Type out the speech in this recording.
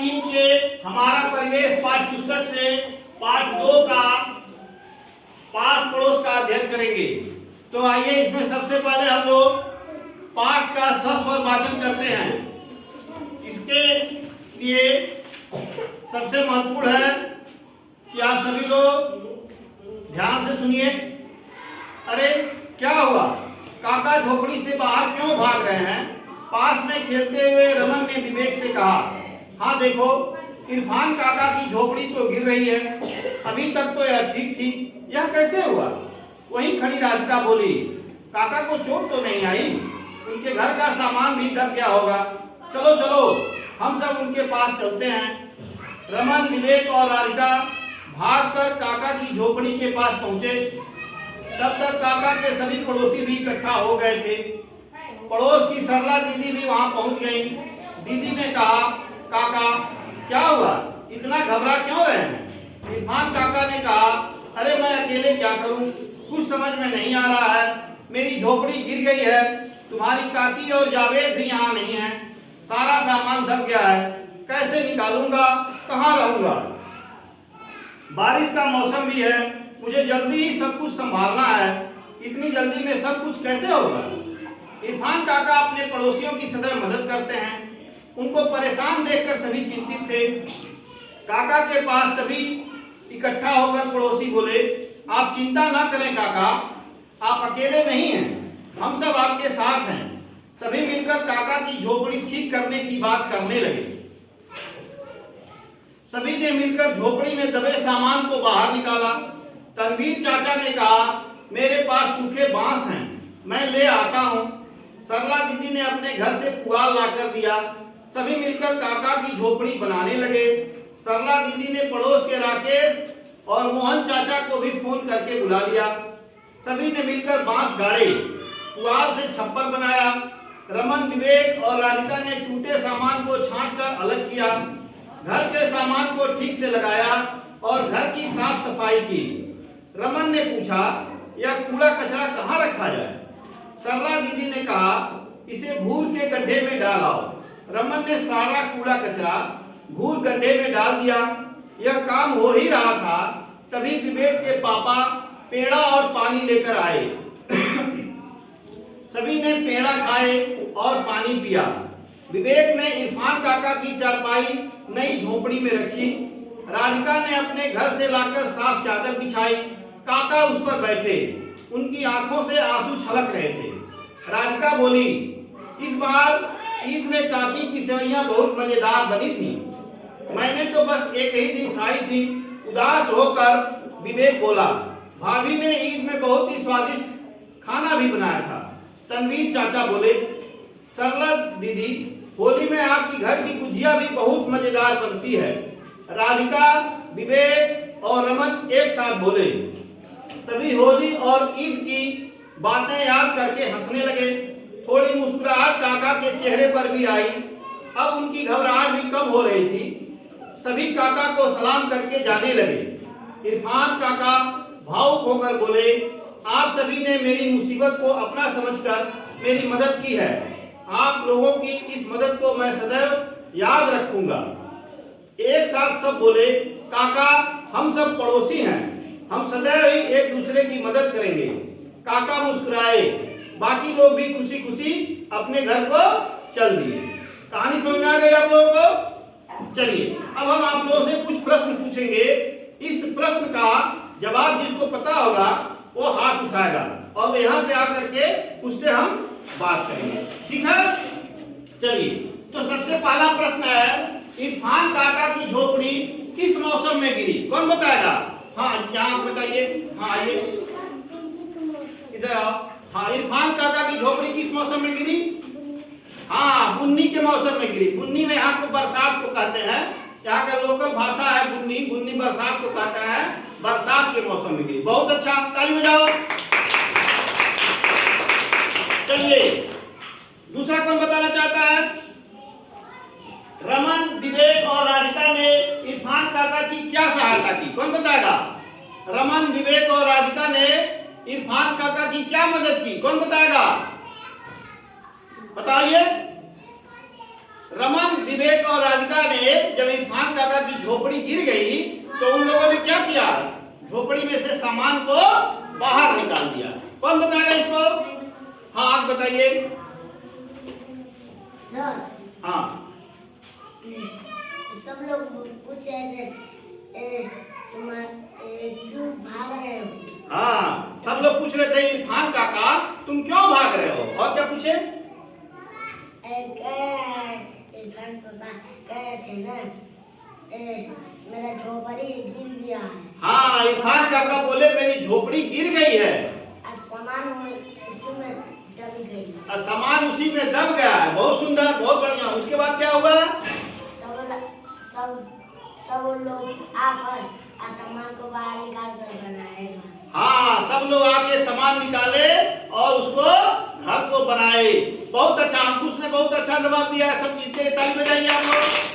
3 के हमारा परिवेश पाठ्य पुस्तक से पाठ 2 का पास पड़ोस का अध्ययन करेंगे। तो आइए इसमें सबसे पहले हम लोग पाठ का सस्वर वाचन करते हैं। इसके लिए सबसे महत्वपूर्ण है कि आप सभी लोग ध्यान से सुनिए। अरे क्या हुआ, काका झोपड़ी से बाहर क्यों भाग रहे हैं? पास में खेलते हुए रमन ने विवेक से कहा। हाँ देखो, इरफान काका की झोपड़ी तो गिर रही है, अभी तक तो यह ठीक थी, यह कैसे हुआ? वहीं खड़ी राधिका बोली, काका को चोट तो नहीं आई, उनके घर का सामान भी दब गया होगा। चलो चलो हम सब उनके पास चलते हैं। रमन, विवेक और राधिका भागकर काका की झोपड़ी के पास पहुंचे। तब तक काका के सभी पड़ोसी भी इकट्ठा हो गए थे। पड़ोस की सरला दीदी भी वहां पहुंच गई। दीदी ने कहा, काका क्या हुआ, इतना घबरा क्यों रहे हैं? इरफान काका ने कहा, अरे मैं अकेले क्या करूं, कुछ समझ में नहीं आ रहा है। मेरी झोपड़ी गिर गई है, तुम्हारी काकी और जावेद भी यहाँ नहीं है, सारा सामान दब गया है, कैसे निकालूंगा, कहाँ रहूंगा? बारिश का मौसम भी है, मुझे जल्दी ही सब कुछ संभालना है, इतनी जल्दी में सब कुछ कैसे होगा? इरफान काका अपने पड़ोसियों की सदैव मदद करते हैं। उनको परेशान देखकर सभी चिंतित थे। काका के पास सभी इकट्ठा होकर पड़ोसी बोले, आप चिंता ना करें काका, आप अकेले नहीं हैं, हम सब आपके साथ हैं। सभी मिलकर काका की झोपड़ी ठीक करने की बात करने लगे। सभी ने मिलकर झोपड़ी में दबे सामान को बाहर निकाला। तनवीर चाचा ने कहा, मेरे पास सूखे बांस हैं, मैं ले आता हूँ। सरला दीदी ने अपने घर से पुआल लाकर दिया। सभी मिलकर काका की झोपड़ी बनाने लगे। सरला दीदी ने पड़ोस के राकेश और मोहन चाचा को भी फोन करके बुला लिया। सभी ने मिलकर बांस गाड़े, पुआल से छप्पर बनाया। रमन, विवेक और राधिका ने टूटे सामान को छांटकर अलग किया, घर के सामान को ठीक से लगाया और घर की साफ सफाई की। रमन ने पूछा, यह कूड़ा कचरा कहाँ रखा जाए? सरला दीदी ने कहा, इसे घूर के गड्ढे में डाल आओ। रमन ने सारा कूड़ा कचरा घूर गड्ढे में डाल दिया। यह काम हो ही रहा था, तभी विवेक के पापा पेड़ा और पानी लेकर आए। सभी ने पेड़ा खाए और पानी पिया। विवेक ने इरफान काका की चारपाई नई झोपड़ी में रखी। राधिका ने अपने घर से लाकर साफ चादर बिछाई। काका उस पर बैठे, उनकी आंखों से आंसू छलक रहे थे। राधिका बोली, इस बार ईद में काकी की सेवइयां बहुत मजेदार बनी थी, मैंने तो बस एक ही दिन खाई थी। उदास होकर विवेक बोला, भाभी ने ईद में बहुत ही स्वादिष्ट खाना भी बनाया था। तनवीर चाचा बोले, सरला दीदी, होली में आपकी घर की गुजिया भी बहुत मजेदार बनती है। राधिका, विवेक और रमन एक साथ बोले। सभी होली और ईद की बातें याद करके हंसने लगे। थोड़ी मुस्कुराहट काका के चेहरे पर भी आई। अब उनकी घबराहट भी कम हो रही थी। सभी काका को सलाम करके जाने लगे। इरफान काका भावुक होकर बोले, आप सभी ने मेरी मुसीबत को अपना समझकर मेरी मदद की है। आप लोगों की इस मदद को मैं सदैव याद रखूंगा। एक साथ सब बोले, काका हम सब पड़ोसी हैं, हम सदैव ही एक दूसरे की मदद करेंगे। काका मुस्कुराए, बाकी लोग भी खुशी खुशी अपने घर को चल दिए। कहानी समझ में आ गई आप लोगों को? चलिए अब हम आप लोगों से कुछ प्रश्न पूछेंगे। इस प्रश्न का जवाब जिसको पता होगा वो हाथ उठाएगा और यहाँ पे आकर के उससे हम बात करेंगे, ठीक है? चलिए, तो सबसे पहला प्रश्न है, इरफान काका की झोपड़ी किस मौसम में गिरी? कौन बताएगा? हाँ यहाँ बताइए। हाँ आइए इधर आओ। हाँ, इरफान काका की झोपड़ी किस मौसम में गिरी? हाँ, बुन्नी के मौसम में गिरी। बुन्नी में यहाँ को बरसात को कहते हैं, यहाँ का लोकल भाषा है बुन्नी। बुन्नी बरसात को कहते हैं, बरसात के मौसम में गिरी। बहुत अच्छा, ताली बजाओ। चलिए दूसरा कौन बताना चाहता है? रमन, विवेक और राधिका ने इरफान काका की क्या सहायता की? कौन बताएगा? रमन, विवेक और राधिका ने इरफान काका की क्या मदद की? कौन बताएगा? बताइए। रमन, विवेक और राधिका ने जब झोपड़ी गिर गई तो उन लोगों ने क्या किया, झोपड़ी में से सामान को बाहर निकाल दिया। कौन बताएगा इसको? हाँ आप बताइए। सर हाँ सब लोग पूछ रहे थे तुम क्यों भाग रहे हो? हाँ सब लोग पूछ रहे थे इरफान काका तुम क्यों भाग रहे हो, और क्या पूछे? इरफान पापा कह रहे थे ना मेरा झोपड़ी गिर गया है। हाँ इरफान काका बोले मेरी झोपड़ी गिर गई है, सामान उसी में दब गई, सामान उसी में दब गया है। बहुत सुंदर, बहुत बढ़िया। उसके बाद क्या हुआ? सब लोग आकर सामान को बाहर निकाल कर बनाएगा। हाँ सब लोग आके सामान निकाले और उसको घर को बनाए। बहुत अच्छा, अंकुश ने बहुत अच्छा जवाब दिया है। सब जीते, ताली बजाइए आप लोग।